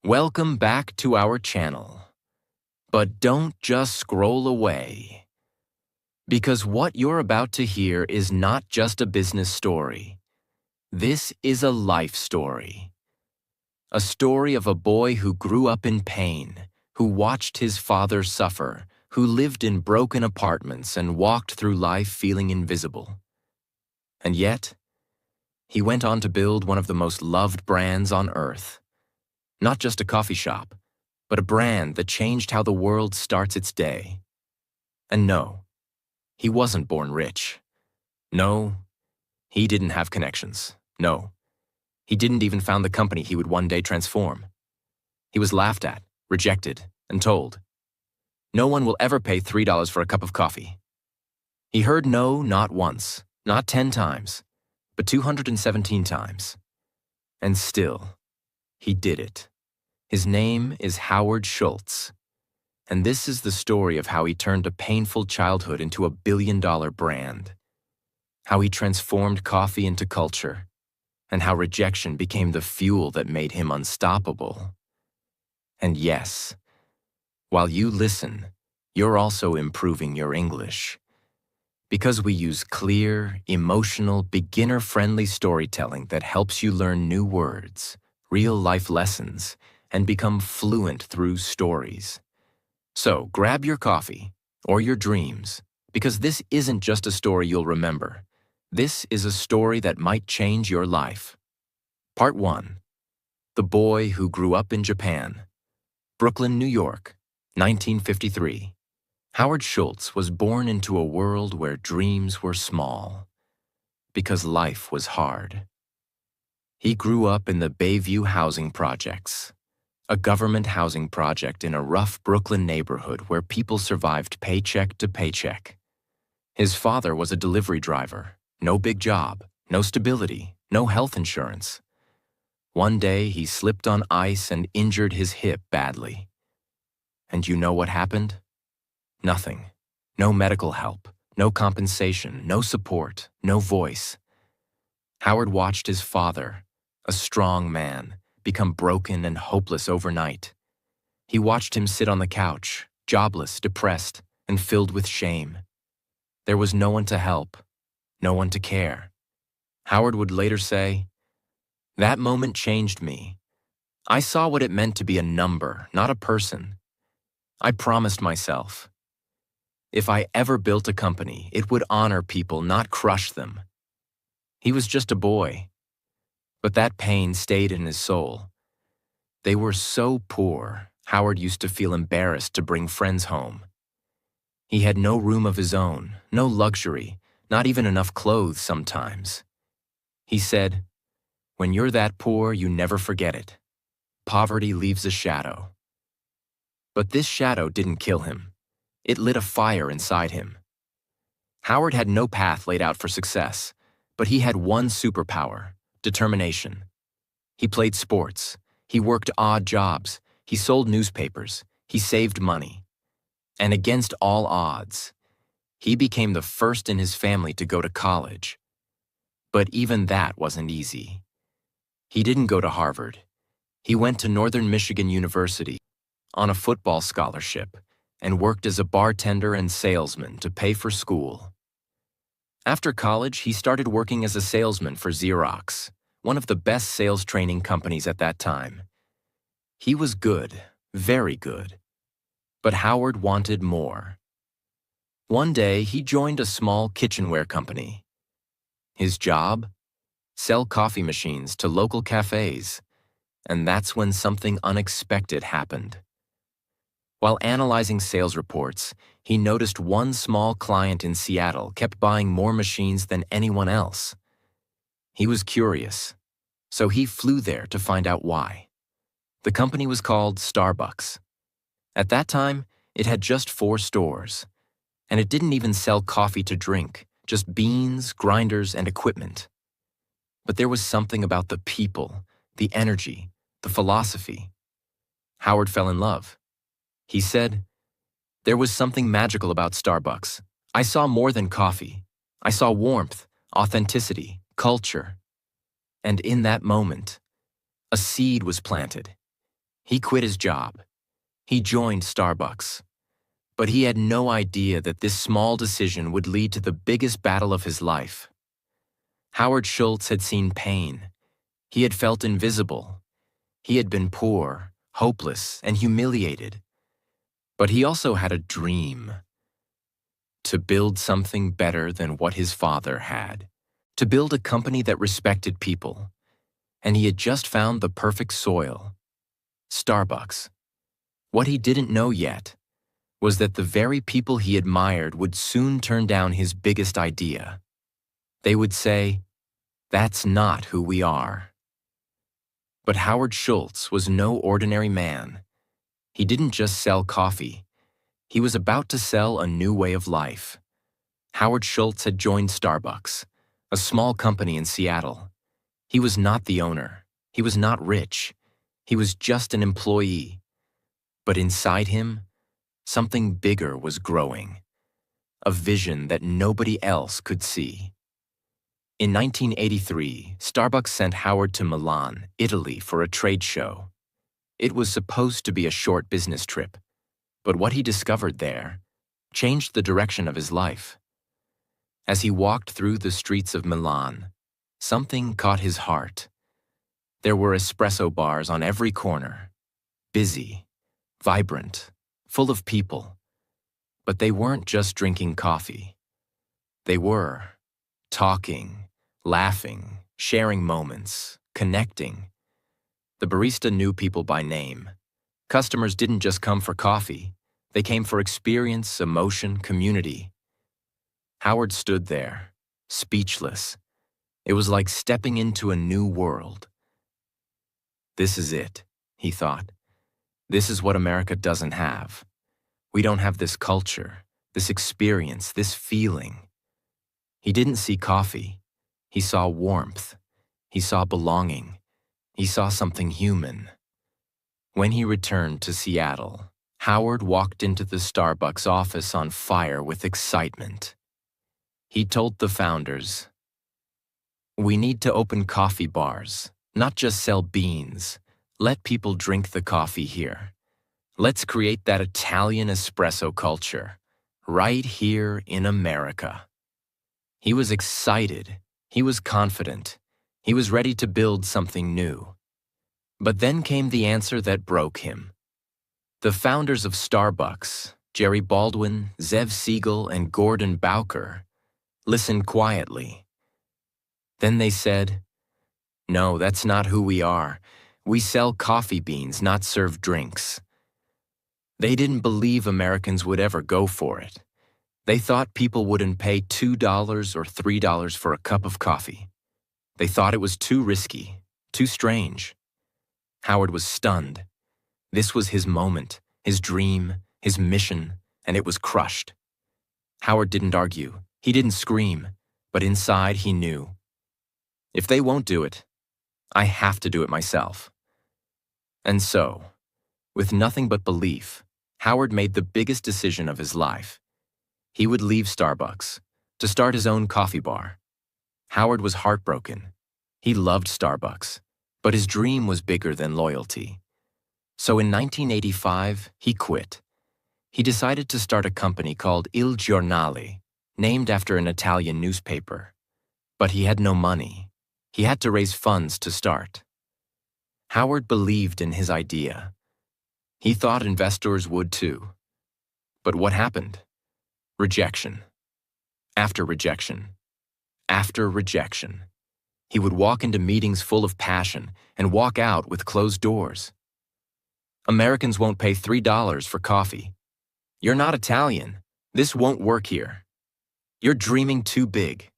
Welcome back to our channel. But don't just scroll away. Because what you're about to hear is not just a business story. This is a life story. A story of a boy who grew up in pain, who watched his father suffer, who lived in broken apartments and walked through life feeling invisible. And yet, he went on to build one of the most loved brands on earth. Not just a coffee shop, but a brand that changed how the world starts its day. And no, he wasn't born rich. No, he didn't have connections. No, he didn't even found the company he would one day transform. He was laughed at, rejected, and told, "No one will ever pay $3 for a cup of coffee." He heard no not once, not 10 times, but 217 times. And still, he did it. His name is Howard Schultz. And this is the story of how he turned a painful childhood into a billion-dollar brand. How he transformed coffee into culture. And how rejection became the fuel that made him unstoppable. And yes, while you listen, you're also improving your English. Because we use clear, emotional, beginner-friendly storytelling that helps you learn new words, real-life lessons, and become fluent through stories. So grab your coffee, or your dreams, because this isn't just a story you'll remember. This is a story that might change your life. Part 1. The Boy Who Grew Up in Japan. Brooklyn, New York, 1953. Howard Schultz was born into a world where dreams were small, because life was hard. He grew up in the Bayview housing projects, a government housing project in a rough Brooklyn neighborhood where people survived paycheck to paycheck. His father was a delivery driver, no big job, no stability, no health insurance. One day he slipped on ice and injured his hip badly. And you know what happened? Nothing. No medical help, no compensation, no support, no voice. Howard watched his father, a strong man, become broken and hopeless overnight. He watched him sit on the couch, jobless, depressed, and filled with shame. There was no one to help, no one to care. Howard would later say, "That moment changed me. I saw what it meant to be a number, not a person. I promised myself, if I ever built a company, it would honor people, not crush them." He was just a boy, but that pain stayed in his soul. They were so poor, Howard used to feel embarrassed to bring friends home. He had no room of his own, no luxury, not even enough clothes sometimes. He said, "When you're that poor, you never forget it. Poverty leaves a shadow." But this shadow didn't kill him. It lit a fire inside him. Howard had no path laid out for success, but he had one superpower: determination. He played sports. He worked odd jobs. He sold newspapers. He saved money. And against all odds, he became the first in his family to go to college. But even that wasn't easy. He didn't go to Harvard. He went to Northern Michigan University on a football scholarship and worked as a bartender and salesman to pay for school. After college, he started working as a salesman for Xerox, one of the best sales training companies at that time. He was good, very good. But Howard wanted more. One day, he joined a small kitchenware company. His job? Sell coffee machines to local cafes. And that's when something unexpected happened. While analyzing sales reports, he noticed one small client in Seattle kept buying more machines than anyone else. He was curious, so he flew there to find out why. The company was called Starbucks. At that time, it had just 4 stores, and it didn't even sell coffee to drink, just beans, grinders, and equipment. But there was something about the people, the energy, the philosophy. Howard fell in love. He said, "There was something magical about Starbucks. I saw more than coffee. I saw warmth, authenticity, culture." And in that moment, a seed was planted. He quit his job. He joined Starbucks. But he had no idea that this small decision would lead to the biggest battle of his life. Howard Schultz had seen pain. He had felt invisible. He had been poor, hopeless, and humiliated. But he also had a dream. To build something better than what his father had. To build a company that respected people. And he had just found the perfect soil. Starbucks. What he didn't know yet was that the very people he admired would soon turn down his biggest idea. They would say, "That's not who we are." But Howard Schultz was no ordinary man. He didn't just sell coffee. He was about to sell a new way of life. Howard Schultz had joined Starbucks, a small company in Seattle. He was not the owner. He was not rich. He was just an employee. But inside him, something bigger was growing. A vision that nobody else could see. In 1983, Starbucks sent Howard to Milan, Italy for a trade show. It was supposed to be a short business trip, but what he discovered there changed the direction of his life. As he walked through the streets of Milan, something caught his heart. There were espresso bars on every corner, busy, vibrant, full of people. But they weren't just drinking coffee. They were talking, laughing, sharing moments, connecting. The barista knew people by name. Customers didn't just come for coffee. They came for experience, emotion, community. Howard stood there, speechless. It was like stepping into a new world. This is it, he thought. This is what America doesn't have. We don't have this culture, this experience, this feeling. He didn't see coffee. He saw warmth. He saw belonging. He saw something human. When he returned to Seattle, Howard walked into the Starbucks office on fire with excitement. He told the founders, "We need to open coffee bars, not just sell beans. Let people drink the coffee here. Let's create that Italian espresso culture, right here in America." He was excited. He was confident. He was ready to build something new. But then came the answer that broke him. The founders of Starbucks, Jerry Baldwin, Zev Siegel, and Gordon Bowker, listened quietly. Then they said, "No, that's not who we are. We sell coffee beans, not serve drinks." They didn't believe Americans would ever go for it. They thought people wouldn't pay $2 or $3 for a cup of coffee. They thought it was too risky, too strange. Howard was stunned. This was his moment, his dream, his mission, and it was crushed. Howard didn't argue. He didn't scream, but inside he knew. If they won't do it, I have to do it myself. And so, with nothing but belief, Howard made the biggest decision of his life. He would leave Starbucks to start his own coffee bar. Howard was heartbroken. He loved Starbucks, but his dream was bigger than loyalty. So in 1985, he quit. He decided to start a company called Il Giornale, named after an Italian newspaper. But he had no money. He had to raise funds to start. Howard believed in his idea. He thought investors would too. But what happened? Rejection. After rejection. After rejection. He would walk into meetings full of passion and walk out with closed doors. Americans won't pay $3 for coffee. You're not Italian. This won't work here. You're dreaming too big.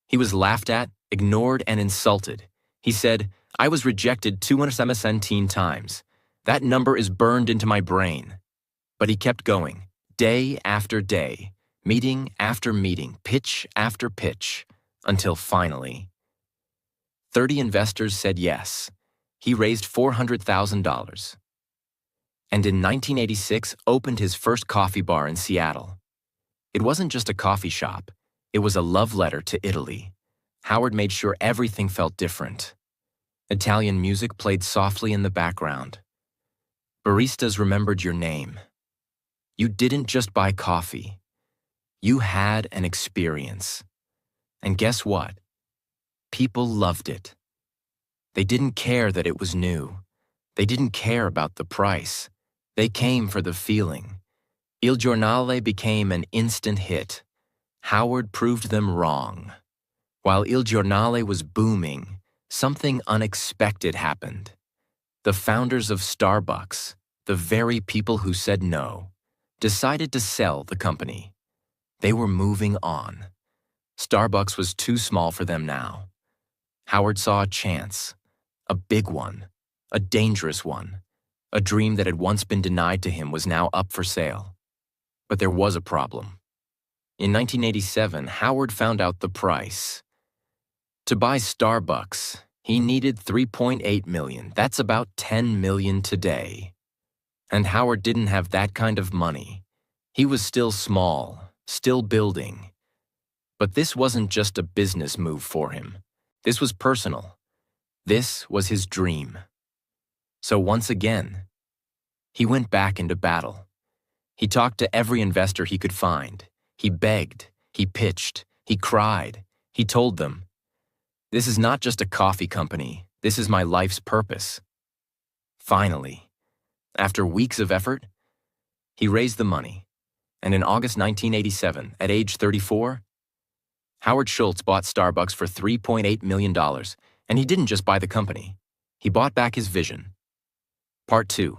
He was laughed at, ignored, and insulted. He said, "I was rejected 217 times. That number is burned into my brain." But he kept going, day after day, meeting after meeting, pitch after pitch, until finally, 30 investors said yes. He raised $400,000. And in 1986, opened his first coffee bar in Seattle. It wasn't just a coffee shop. It was a love letter to Italy. Howard made sure everything felt different. Italian music played softly in the background. Baristas remembered your name. You didn't just buy coffee. You had an experience. And guess what? People loved it. They didn't care that it was new. They didn't care about the price. They came for the feeling. Il Giornale became an instant hit. Howard proved them wrong. While Il Giornale was booming, something unexpected happened. The founders of Starbucks, the very people who said no, decided to sell the company. They were moving on. Starbucks was too small for them now. Howard saw a chance, a big one, a dangerous one. A dream that had once been denied to him was now up for sale. But there was a problem. In 1987, Howard found out the price. To buy Starbucks, he needed $3.8 million. That's about $10 million today. And Howard didn't have that kind of money. He was still small, still building. But this wasn't just a business move for him. This was personal. This was his dream. So once again, he went back into battle. He talked to every investor he could find. He begged, he pitched, he cried. He told them, "This is not just a coffee company. This is my life's purpose." Finally, after weeks of effort, he raised the money. And in August 1987, at age 34, Howard Schultz bought Starbucks for $3.8 million, and he didn't just buy the company. He bought back his vision. Part 2.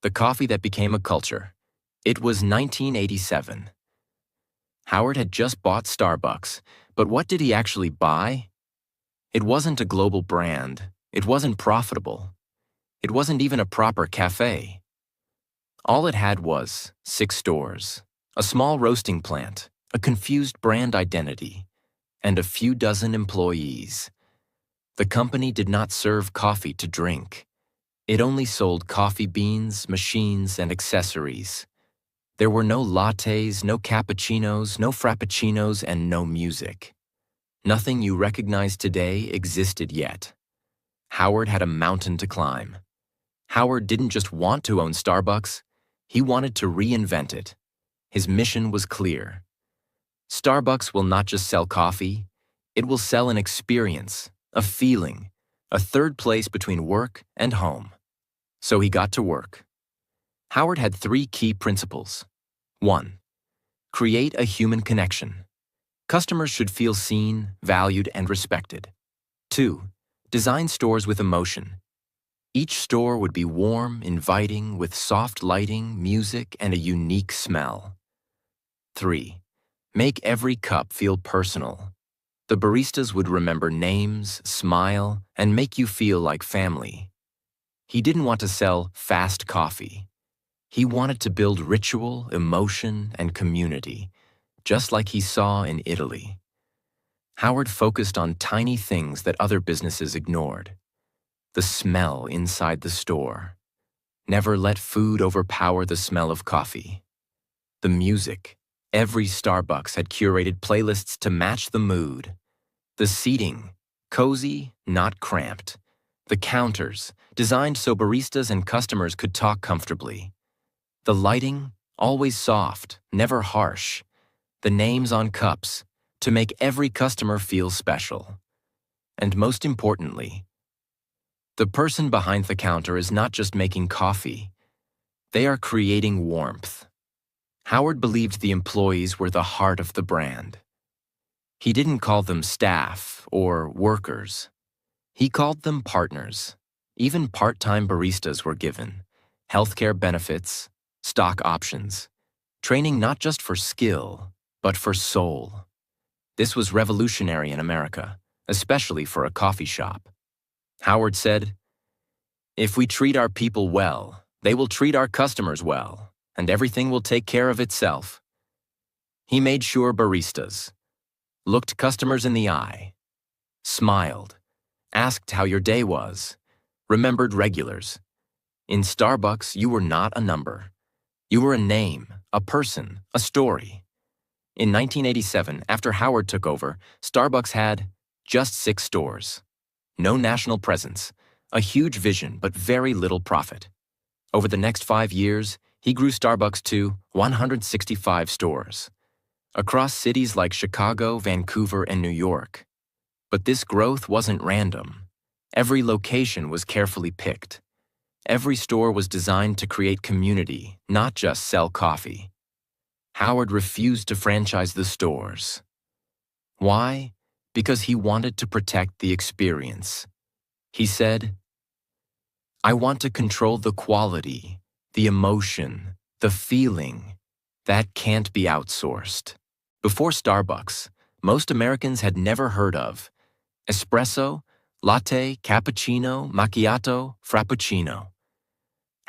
The coffee that became a culture. It was 1987. Howard had just bought Starbucks, but what did he actually buy? It wasn't a global brand. It wasn't profitable. It wasn't even a proper cafe. All it had was 6 stores, a small roasting plant, a confused brand identity, and a few dozen employees. The company did not serve coffee to drink. It only sold coffee beans, machines, and accessories. There were no lattes, no cappuccinos, no frappuccinos, and no music. Nothing you recognize today existed yet. Howard had a mountain to climb. Howard didn't just want to own Starbucks, he wanted to reinvent it. His mission was clear. Starbucks will not just sell coffee, it will sell an experience, a feeling, a third place between work and home. So he got to work. Howard had 3 key principles. 1. Create a human connection. Customers should feel seen, valued, and respected. 2. Design stores with emotion. Each store would be warm, inviting, with soft lighting, music, and a unique smell. 3. Make every cup feel personal. The baristas would remember names, smile, and make you feel like family. He didn't want to sell fast coffee. He wanted to build ritual, emotion, and community, just like he saw in Italy. Howard focused on tiny things that other businesses ignored. The smell inside the store. Never let food overpower the smell of coffee. The music. Every Starbucks had curated playlists to match the mood. The seating. Cozy, not cramped. The counters, designed so baristas and customers could talk comfortably. The lighting, always soft, never harsh. The names on cups, to make every customer feel special. And most importantly, the person behind the counter is not just making coffee. They are creating warmth. Howard believed the employees were the heart of the brand. He didn't call them staff or workers. He called them partners. Even part-time baristas were given. Healthcare benefits, stock options. Training not just for skill, but for soul. This was revolutionary in America, especially for a coffee shop. Howard said, "If we treat our people well, they will treat our customers well, and everything will take care of itself." He made sure baristas looked customers in the eye, smiled, asked how your day was, remembered regulars. In Starbucks, you were not a number. You were a name, a person, a story. In 1987, after Howard took over, Starbucks had just 6 stores. No national presence, a huge vision but very little profit. Over the next 5 years, he grew Starbucks to 165 stores across cities like Chicago, Vancouver, and New York. But this growth wasn't random. Every location was carefully picked. Every store was designed to create community, not just sell coffee. Howard refused to franchise the stores. Why? Because he wanted to protect the experience. He said, "I want to control the quality, the emotion, the feeling. That can't be outsourced." Before Starbucks, most Americans had never heard of espresso, latte, cappuccino, macchiato, frappuccino.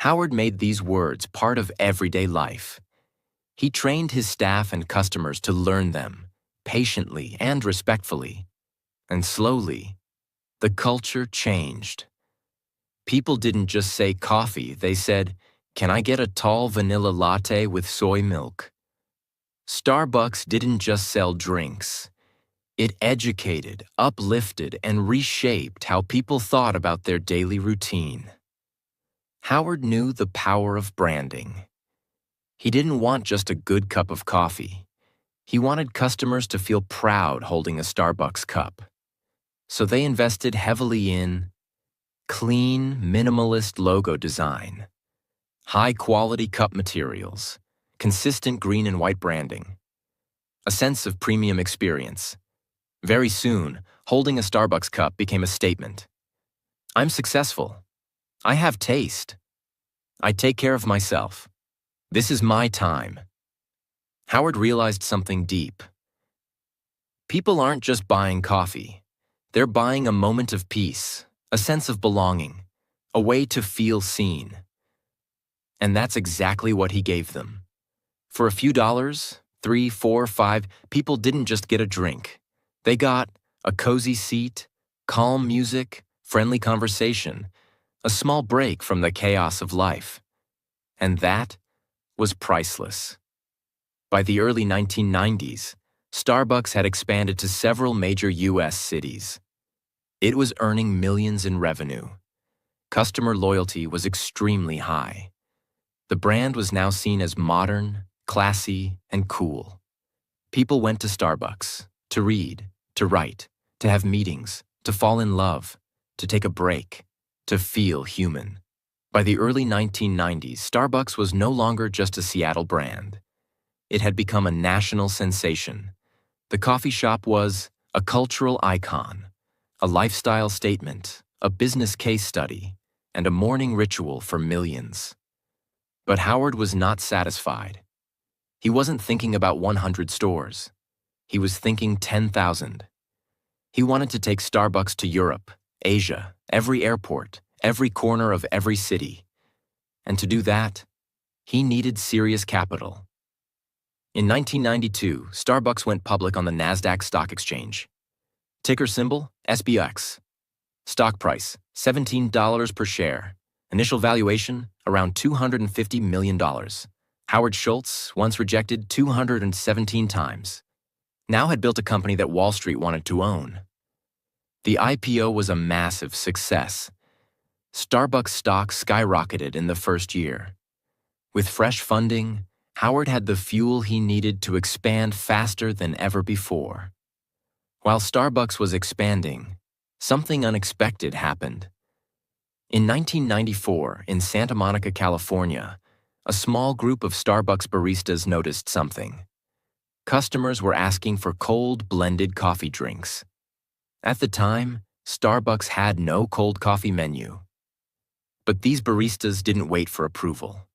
Howard made these words part of everyday life. He trained his staff and customers to learn them, patiently and respectfully. And slowly, the culture changed. People didn't just say coffee, they said, "Can I get a tall vanilla latte with soy milk?" Starbucks didn't just sell drinks. It educated, uplifted, and reshaped how people thought about their daily routine. Howard knew the power of branding. He didn't want just a good cup of coffee. He wanted customers to feel proud holding a Starbucks cup. So they invested heavily in clean, minimalist logo design, high-quality cup materials, consistent green and white branding, a sense of premium experience. Very soon, holding a Starbucks cup became a statement. I'm successful. I have taste. I take care of myself. This is my time. Howard realized something deep. People aren't just buying coffee. They're buying a moment of peace, a sense of belonging, a way to feel seen. And that's exactly what he gave them. For a few dollars, 3, 4, 5, people didn't just get a drink. They got a cozy seat, calm music, friendly conversation, a small break from the chaos of life. And that was priceless. By the early 1990s, Starbucks had expanded to several major U.S. cities. It was earning millions in revenue. Customer loyalty was extremely high. The brand was now seen as modern, classy, and cool. People went to Starbucks to read, to write, to have meetings, to fall in love, to take a break, to feel human. By the early 1990s, Starbucks was no longer just a Seattle brand. It had become a national sensation. The coffee shop was a cultural icon, a lifestyle statement, a business case study, and a morning ritual for millions. But Howard was not satisfied. He wasn't thinking about 100 stores. He was thinking 10,000. He wanted to take Starbucks to Europe, Asia, every airport, every corner of every city. And to do that, he needed serious capital. In 1992, Starbucks went public on the NASDAQ stock exchange. Ticker symbol, SBX. Stock price, $17 per share. Initial valuation, around $250 million. Howard Schultz, once rejected 217 times, now had built a company that Wall Street wanted to own. The IPO was a massive success. Starbucks stock skyrocketed in the first year. With fresh funding, Howard had the fuel he needed to expand faster than ever before. While Starbucks was expanding, something unexpected happened. In 1994, in Santa Monica, California, a small group of Starbucks baristas noticed something. Customers were asking for cold blended coffee drinks. At the time, Starbucks had no cold coffee menu. But these baristas didn't wait for approval.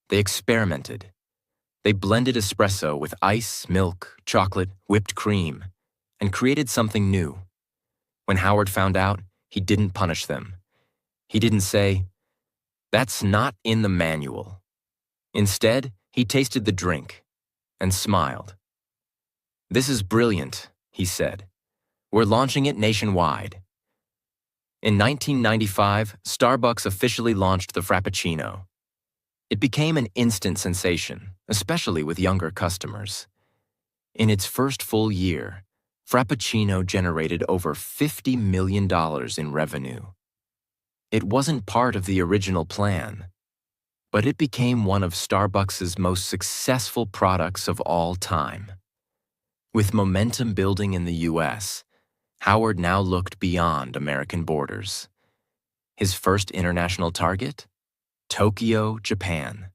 They experimented. They blended espresso with ice, milk, chocolate, whipped cream, and created something new. When Howard found out, he didn't punish them. He didn't say, "That's not in the manual." Instead, he tasted the drink and smiled. "This is brilliant," he said. "We're launching it nationwide." In 1995, Starbucks officially launched the Frappuccino. It became an instant sensation, especially with younger customers. In its first full year, Frappuccino generated over $50 million in revenue. It wasn't part of the original plan. but it became one of Starbucks' most successful products of all time. With momentum building in the US, Howard now looked beyond American borders. His first international target? Tokyo, Japan.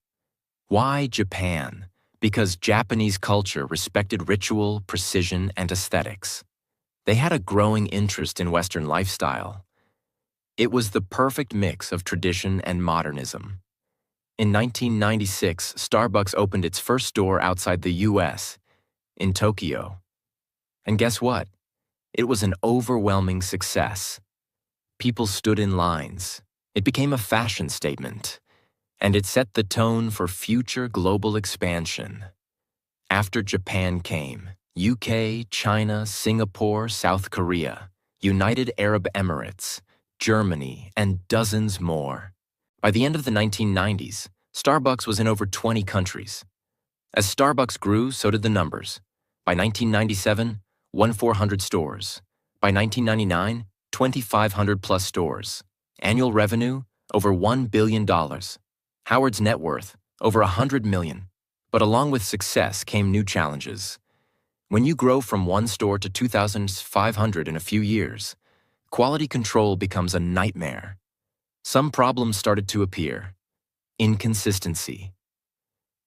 Why Japan? Because Japanese culture respected ritual, precision, and aesthetics. They had a growing interest in Western lifestyle. It was the perfect mix of tradition and modernism. In 1996, Starbucks opened its first store outside the US, in Tokyo. And guess what? It was an overwhelming success. People stood in lines. It became a fashion statement, and it set the tone for future global expansion. After Japan came, UK, China, Singapore, South Korea, United Arab Emirates, Germany, and dozens more. By the end of the 1990s, Starbucks was in over 20 countries. As Starbucks grew, so did the numbers. By 1997, 1,400 stores. By 1999, 2,500 plus stores. Annual revenue, over $1 billion. Howard's net worth, over $100 million. But along with success came new challenges. When you grow from one store to 2,500 in a few years, quality control becomes a nightmare. Some problems started to appear. Inconsistency.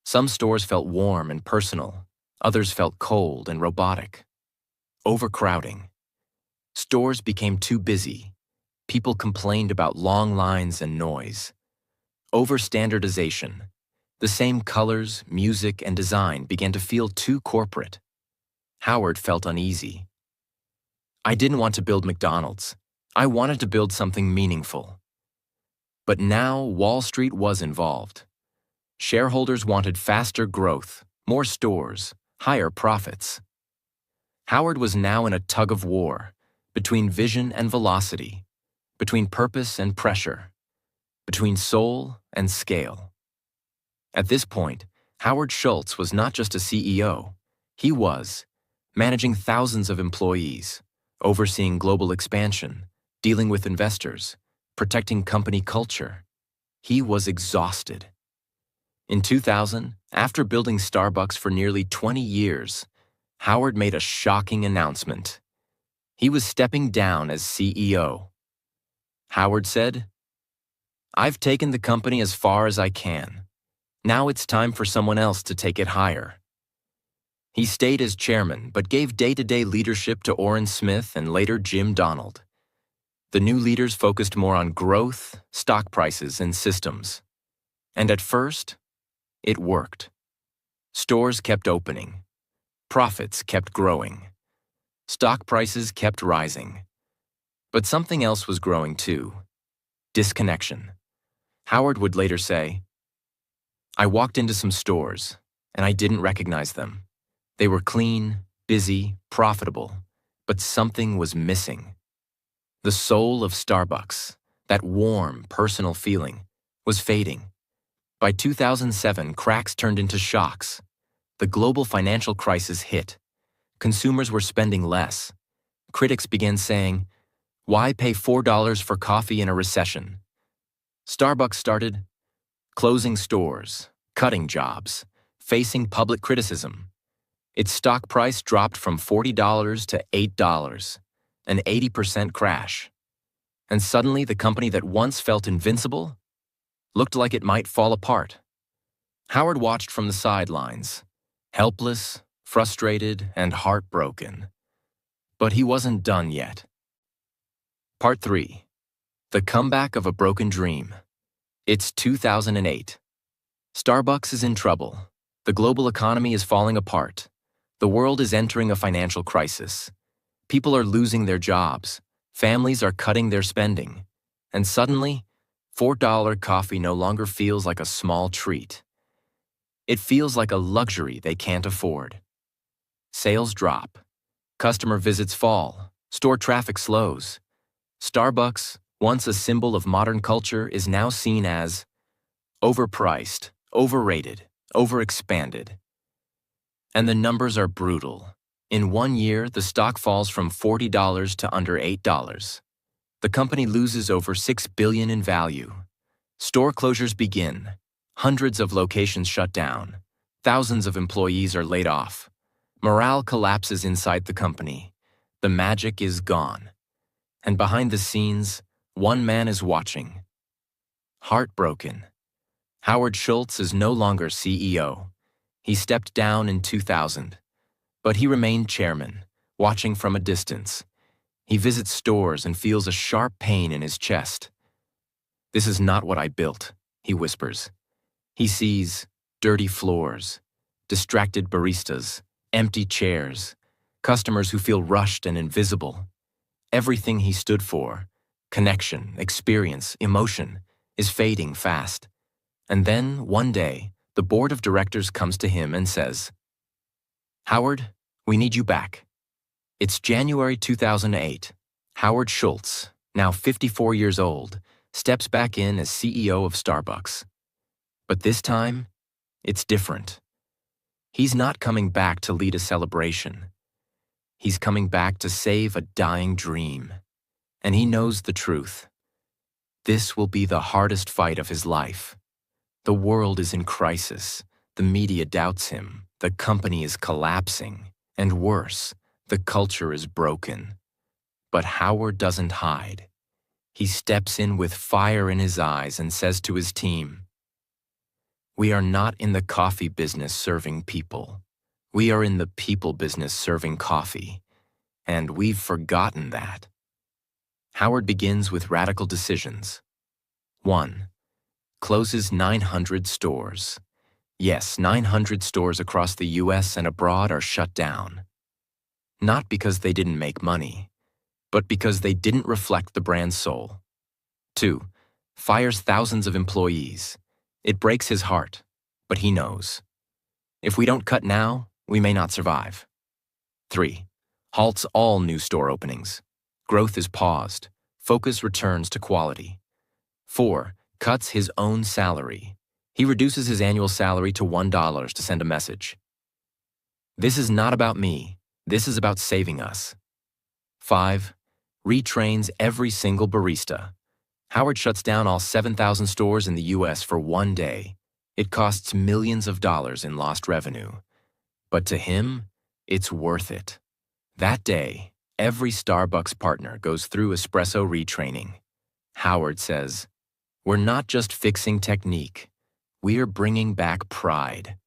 Some stores felt warm and personal. Others felt cold and robotic. Overcrowding. Stores became too busy. People complained about long lines and noise. Overstandardization. The same colors, music, and design began to feel too corporate. Howard felt uneasy. I didn't want to build McDonald's. I wanted to build something meaningful. But now Wall Street was involved. Shareholders wanted faster growth, more stores, higher profits. Howard was now in a tug of war, between vision and velocity, between purpose and pressure, between soul and scale. At this point, Howard Schultz was not just a CEO. He was managing thousands of employees, overseeing global expansion, dealing with investors, protecting company culture. He was exhausted. In 2000, after building Starbucks for nearly 20 years, Howard made a shocking announcement. He was stepping down as CEO. Howard said, "I've taken the company as far as I can. Now it's time for someone else to take it higher." He stayed as chairman, but gave day-to-day leadership to Orrin Smith and later Jim Donald. The new leaders focused more on growth, stock prices, and systems. And at first, it worked. Stores kept opening. Profits kept growing. Stock prices kept rising. But something else was growing too. Disconnection. Howard would later say, "I walked into some stores, and I didn't recognize them. They were clean, busy, profitable, but something was missing." The soul of Starbucks, that warm, personal feeling, was fading. By 2007, cracks turned into shocks. The global financial crisis hit. Consumers were spending less. Critics began saying, "Why pay $4 for coffee in a recession?" Starbucks started closing stores, cutting jobs, facing public criticism. Its stock price dropped from $40 to $8, an 80% crash. And suddenly the company that once felt invincible looked like it might fall apart. Howard watched from the sidelines, helpless, frustrated, and heartbroken. But he wasn't done yet. Part 3. The Comeback of a Broken Dream. It's 2008. Starbucks is in trouble. The global economy is falling apart. The world is entering a financial crisis. People are losing their jobs. Families are cutting their spending. And suddenly, $4 coffee no longer feels like a small treat. It feels like a luxury they can't afford. Sales drop. Customer visits fall. Store traffic slows. Starbucks, once a symbol of modern culture, is now seen as overpriced, overrated, overexpanded. And the numbers are brutal. In 1 year, the stock falls from $40 to under $8. The company loses over $6 billion in value. Store closures begin. Hundreds of locations shut down. Thousands of employees are laid off. Morale collapses inside the company. The magic is gone. And behind the scenes, one man is watching. Heartbroken. Howard Schultz is no longer CEO. He stepped down in 2000, but he remained chairman, watching from a distance. He visits stores and feels a sharp pain in his chest. "This is not what I built," he whispers. He sees dirty floors, distracted baristas, empty chairs, customers who feel rushed and invisible. Everything he stood for, connection, experience, emotion, is fading fast. And then, one day, the board of directors comes to him and says, "Howard, we need you back." It's January 2008. Howard Schultz, now 54 years old, steps back in as CEO of Starbucks. But this time, it's different. He's not coming back to lead a celebration. He's coming back to save a dying dream. And he knows the truth. This will be the hardest fight of his life. The world is in crisis. The media doubts him. The company is collapsing. And worse, the culture is broken. But Howard doesn't hide. He steps in with fire in his eyes and says to his team, "We are not in the coffee business serving people. We are in the people business serving coffee. And we've forgotten that." Howard begins with radical decisions. 1. Closes 900 stores. Yes, 900 stores across the US and abroad are shut down. Not because they didn't make money, but because they didn't reflect the brand's soul. 2. Fires thousands of employees. It breaks his heart, but he knows. If we don't cut now, we may not survive. 3. Halts all new store openings. Growth is paused. Focus returns to quality. 4. Cuts his own salary. He reduces his annual salary to $1 to send a message. "This is not about me. This is about saving us." 5. Retrains every single barista. Howard shuts down all 7,000 stores in the US for one day. It costs millions of dollars in lost revenue. But to him, it's worth it. That day, every Starbucks partner goes through espresso retraining. Howard says, "We're not just fixing technique. We're bringing back pride."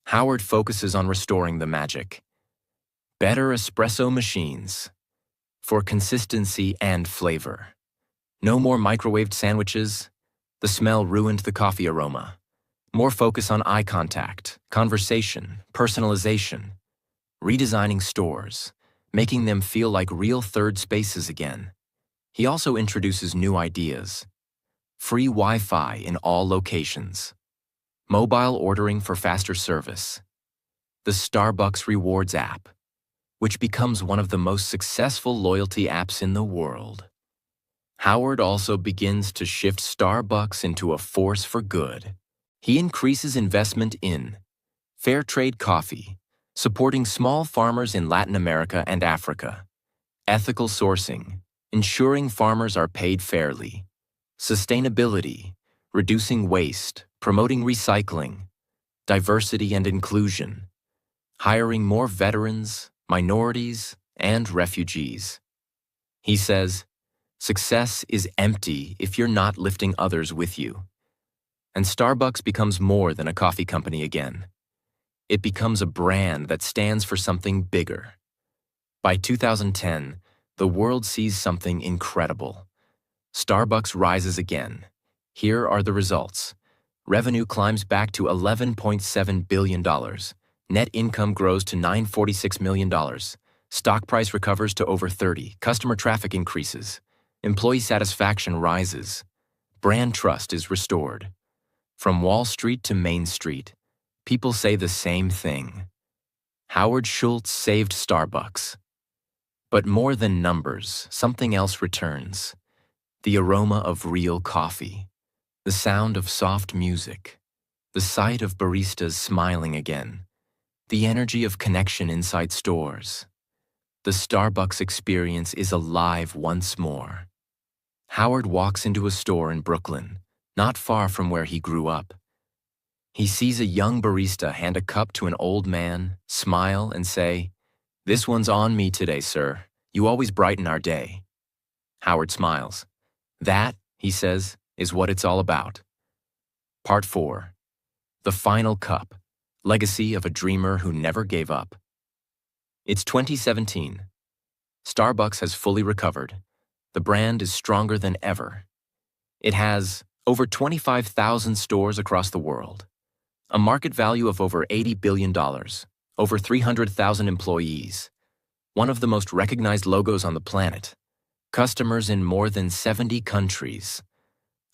Howard focuses on restoring the magic. Better espresso machines for consistency and flavor. No more microwaved sandwiches. The smell ruined the coffee aroma. More focus on eye contact, conversation, personalization. Redesigning stores, making them feel like real third spaces again. He also introduces new ideas. Free Wi-Fi in all locations. Mobile ordering for faster service. The Starbucks Rewards app, which becomes one of the most successful loyalty apps in the world. Howard also begins to shift Starbucks into a force for good. He increases investment in fair trade coffee, supporting small farmers in Latin America and Africa, ethical sourcing, ensuring farmers are paid fairly, sustainability, reducing waste, promoting recycling, diversity and inclusion, hiring more veterans, minorities, and refugees. He says, "Success is empty if you're not lifting others with you." And Starbucks becomes more than a coffee company again. It becomes a brand that stands for something bigger. By 2010, the world sees something incredible. Starbucks rises again. Here are the results. Revenue climbs back to $11.7 billion. Net income grows to $946 million. Stock price recovers to over 30. Customer traffic increases. Employee satisfaction rises. Brand trust is restored. From Wall Street to Main Street, people say the same thing. Howard Schultz saved Starbucks. But more than numbers, something else returns. The aroma of real coffee. The sound of soft music. The sight of baristas smiling again. The energy of connection inside stores. The Starbucks experience is alive once more. Howard walks into a store in Brooklyn, not far from where he grew up. He sees a young barista hand a cup to an old man, smile, and say, "This one's on me today, sir. You always brighten our day." Howard smiles. "That," he says, "is what it's all about." Part 4. The Final Cup. Legacy of a Dreamer Who Never Gave Up. It's 2017. Starbucks has fully recovered. The brand is stronger than ever. It has over 25,000 stores across the world, a market value of over $80 billion, over 300,000 employees, one of the most recognized logos on the planet, customers in more than 70 countries,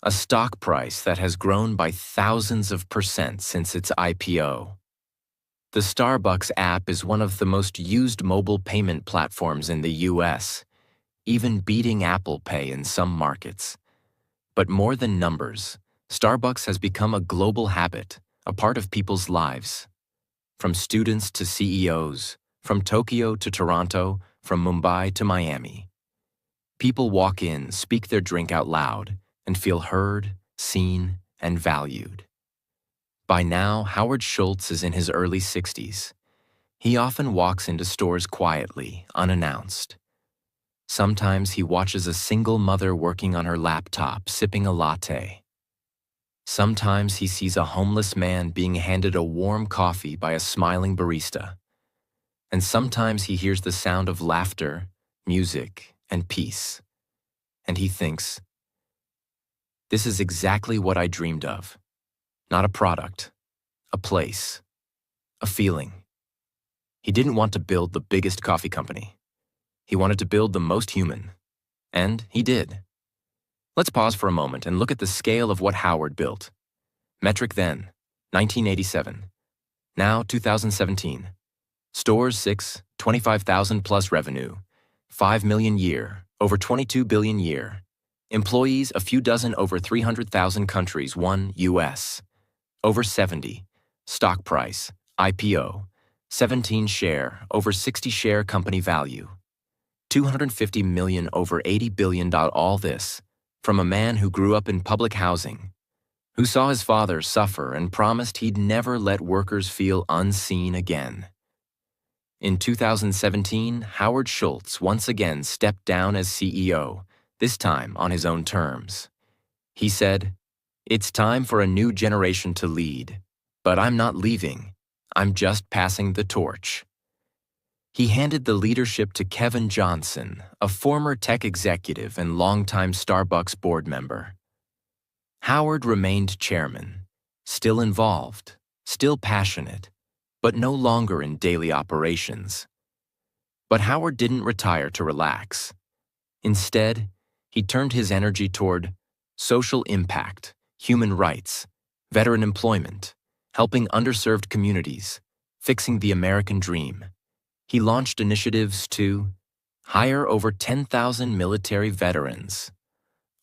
a stock price that has grown by thousands of % since its IPO. The Starbucks app is one of the most used mobile payment platforms in the US, even beating Apple Pay in some markets. But more than numbers, Starbucks has become a global habit, a part of people's lives. From students to CEOs, from Tokyo to Toronto, from Mumbai to Miami. People walk in, speak their drink out loud, and feel heard, seen, and valued. By now, Howard Schultz is in his early 60s. He often walks into stores quietly, unannounced. Sometimes he watches a single mother working on her laptop, sipping a latte. Sometimes he sees a homeless man being handed a warm coffee by a smiling barista. And sometimes he hears the sound of laughter, music, and peace. And he thinks, "This is exactly what I dreamed of. Not a product, a place, a feeling." He didn't want to build the biggest coffee company. He wanted to build the most human. And he did. Let's pause for a moment and look at the scale of what Howard built. Metric then, 1987. Now 2017. Stores 6, 25,000 plus revenue. 5 million year, over 22 billion year. Employees a few dozen over 300,000 countries, 1 US. Over 70. Stock price, IPO. 17 share, over 60 share company value. 250 million over 80 billion. All this from a man who grew up in public housing, who saw his father suffer and promised he'd never let workers feel unseen again. In 2017, Howard Schultz once again stepped down as CEO, this time on his own terms. He said, "It's time for a new generation to lead, but I'm not leaving. I'm just passing the torch." He handed the leadership to Kevin Johnson, a former tech executive and longtime Starbucks board member. Howard remained chairman, still involved, still passionate, but no longer in daily operations. But Howard didn't retire to relax. Instead, he turned his energy toward social impact, human rights, veteran employment, helping underserved communities, fixing the American dream. He launched initiatives to hire over 10,000 military veterans,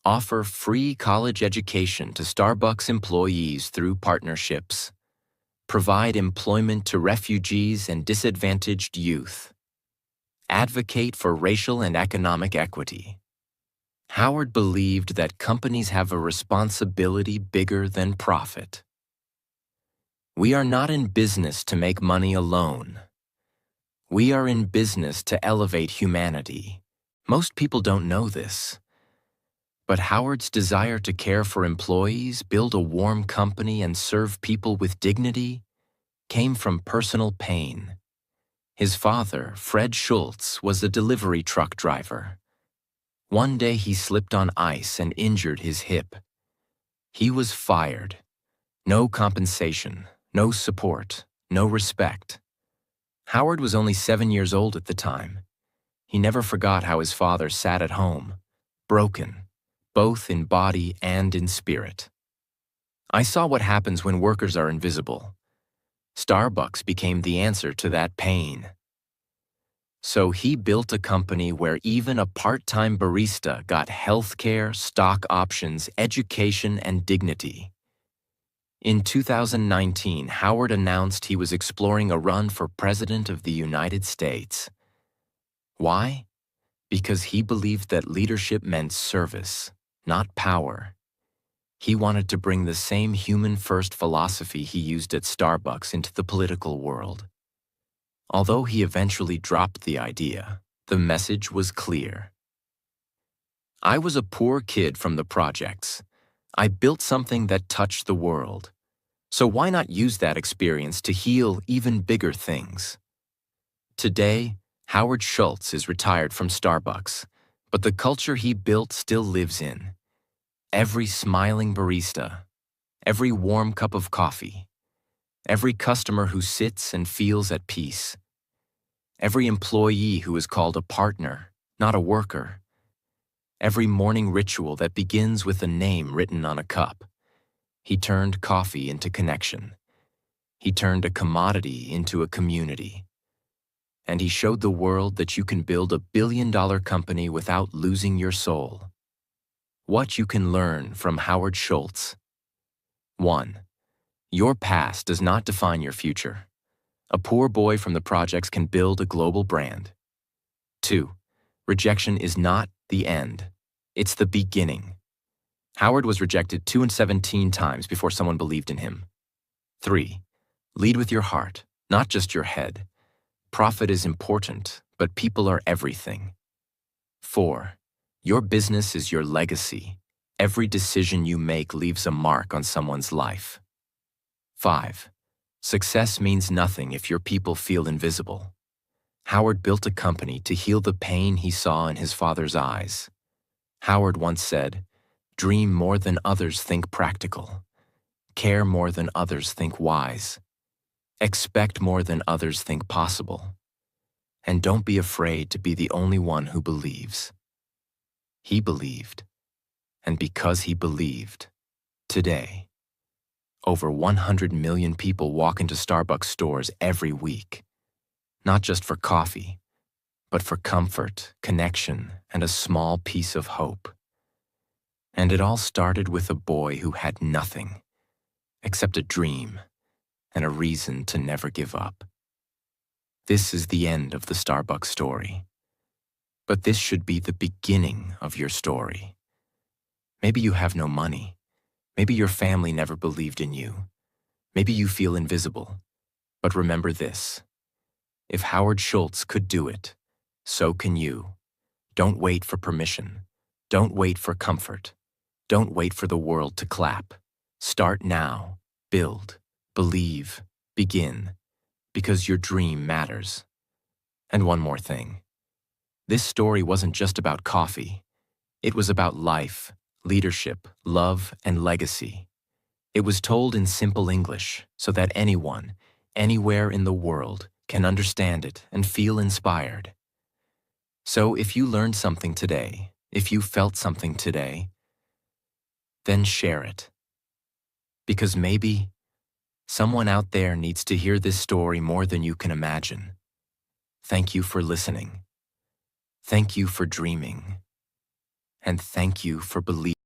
offer free college education to Starbucks employees through partnerships, provide employment to refugees and disadvantaged youth, advocate for racial and economic equity. Howard believed that companies have a responsibility bigger than profit. We are not in business to make money alone. We are in business to elevate humanity. Most people don't know this. But Howard's desire to care for employees, build a warm company, and serve people with dignity came from personal pain. His father, Fred Schultz, was a delivery truck driver. One day he slipped on ice and injured his hip. He was fired. No compensation, no support, no respect. Howard was only 7 years old at the time. He never forgot how his father sat at home, broken, both in body and in spirit. I saw what happens when workers are invisible. Starbucks became the answer to that pain. So he built a company where even a part-time barista got healthcare, stock options, education, and dignity. In 2019, Howard announced he was exploring a run for President of the United States. Why? Because he believed that leadership meant service, not power. He wanted to bring the same human-first philosophy he used at Starbucks into the political world. Although he eventually dropped the idea, the message was clear. I was a poor kid from the projects. I built something that touched the world. So why not use that experience to heal even bigger things? Today, Howard Schultz is retired from Starbucks, but the culture he built still lives in. Every smiling barista, every warm cup of coffee, every customer who sits and feels at peace, every employee who is called a partner, not a worker, every morning ritual that begins with a name written on a cup. He turned coffee into connection. He turned a commodity into a community. And he showed the world that you can build a billion-dollar company without losing your soul. What you can learn from Howard Schultz. 1. Your past does not define your future. A poor boy from the projects can build a global brand. 2. Rejection is not the end. It's the beginning. Howard was rejected 217 times before someone believed in him. 3. Lead with your heart, not just your head. Profit is important, but people are everything. 4. Your business is your legacy. Every decision you make leaves a mark on someone's life. 5. Success means nothing if your people feel invisible. Howard built a company to heal the pain he saw in his father's eyes. Howard once said, "Dream more than others think practical. Care more than others think wise. Expect more than others think possible. And don't be afraid to be the only one who believes." He believed. And because he believed, today, over 100 million people walk into Starbucks stores every week, not just for coffee, but for comfort, connection, and a small piece of hope. And it all started with a boy who had nothing except a dream and a reason to never give up. This is the end of the Starbucks story. But this should be the beginning of your story. Maybe you have no money. Maybe your family never believed in you. Maybe you feel invisible. But remember this: if Howard Schultz could do it, so can you. Don't wait for permission. Don't wait for comfort. Don't wait for the world to clap. Start now. Build. Believe. Begin. Because your dream matters. And one more thing. This story wasn't just about coffee. It was about life, leadership, love, and legacy. It was told in simple English so that anyone, anywhere in the world, can understand it and feel inspired. So if you learned something today, if you felt something today, then share it. Because maybe someone out there needs to hear this story more than you can imagine. Thank you for listening. Thank you for dreaming. And thank you for believing.